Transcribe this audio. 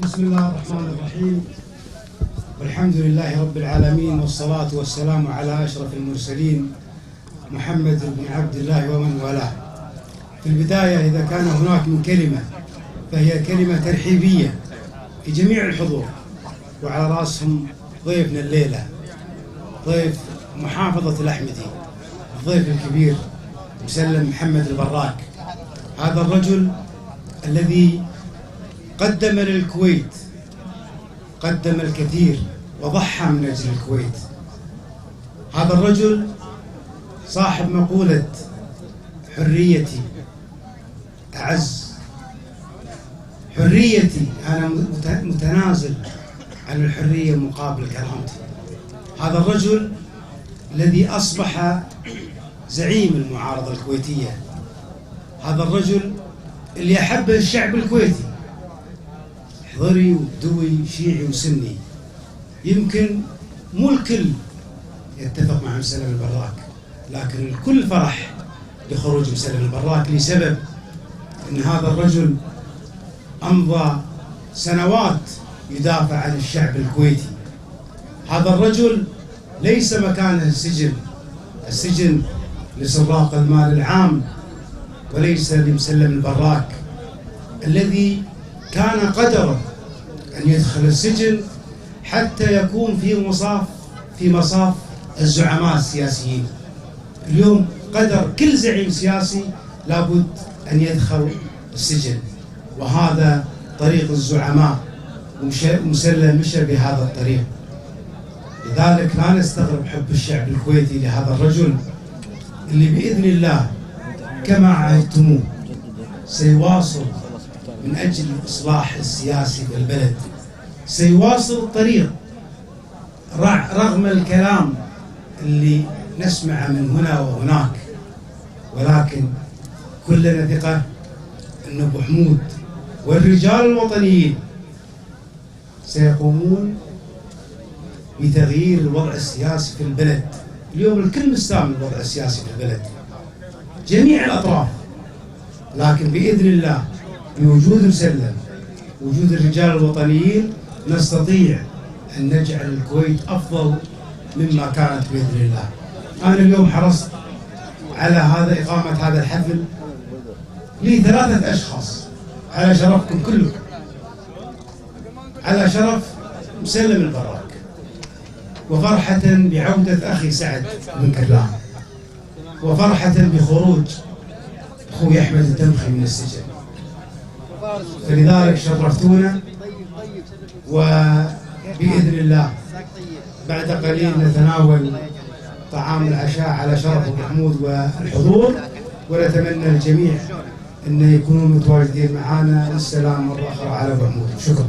بسم الله الرحمن الرحيم، والحمد لله رب العالمين، والصلاة والسلام على أشرف المرسلين محمد بن عبد الله ومن والاه. في البداية إذا كان هناك من كلمة فهي كلمة ترحيبية في جميع الحضور، وعلى رأسهم ضيفنا الليلة ضيف محافظة الأحمدي، الضيف الكبير مسلم محمد البراك. هذا الرجل الذي قدم للكويت، قدم الكثير وضحى من أجل الكويت. هذا الرجل صاحب مقولة حريتي أعز، حريتي أنا متنازل عن الحرية مقابل كرامتي. هذا الرجل الذي أصبح زعيم المعارضة الكويتية، هذا الرجل اللي أحبه الشعب الكويتي، حضري وبدوي شيعي وسني. يمكن مو الكل يتفق مع مسلم البراك، لكن الكل فرح بخروج مسلم البراك لسبب أن هذا الرجل أمضى سنوات يدافع عن الشعب الكويتي. هذا الرجل ليس مكانه السجن، السجن لسراق المال العام وليس لمسلم البراك الذي كان قدره أن يدخل السجن حتى يكون في مصاف الزعماء السياسيين. اليوم قدر كل زعيم سياسي لابد أن يدخل السجن، وهذا طريق الزعماء، ومسلم مشى بهذا الطريق. لذلك لا نستغرب حب الشعب الكويتي لهذا الرجل اللي بإذن الله كما عهدتموه سيواصل من أجل الإصلاح السياسي في البلد، سيواصل الطريق رغم الكلام اللي نسمعه من هنا وهناك، ولكن كلنا ثقة أن أبو حمود والرجال الوطنيين سيقومون بتغيير الوضع السياسي في البلد. اليوم الكل مستعمل الوضع السياسي في البلد، جميع الأطراف، لكن بإذن الله بوجود مسلم، وجود الرجال الوطنيين، نستطيع أن نجعل الكويت أفضل مما كانت بإذن الله. أنا اليوم حرصت على إقامة هذا الحفل لي 3 أشخاص، على شرفكم كلكم، على شرف مسلم البراك، وفرحة بعودة أخي سعد بن كرلان، وفرحة بخروج أخوي أحمد الدمخي من السجن. فلذلك شرفتونا، وبإذن الله بعد قليل نتناول طعام العشاء على شرف أبو حمود والحضور، ونتمنى الجميع أن يكونوا متواجدين معنا. السلام مرة أخرى على أبو حمود. شكرا.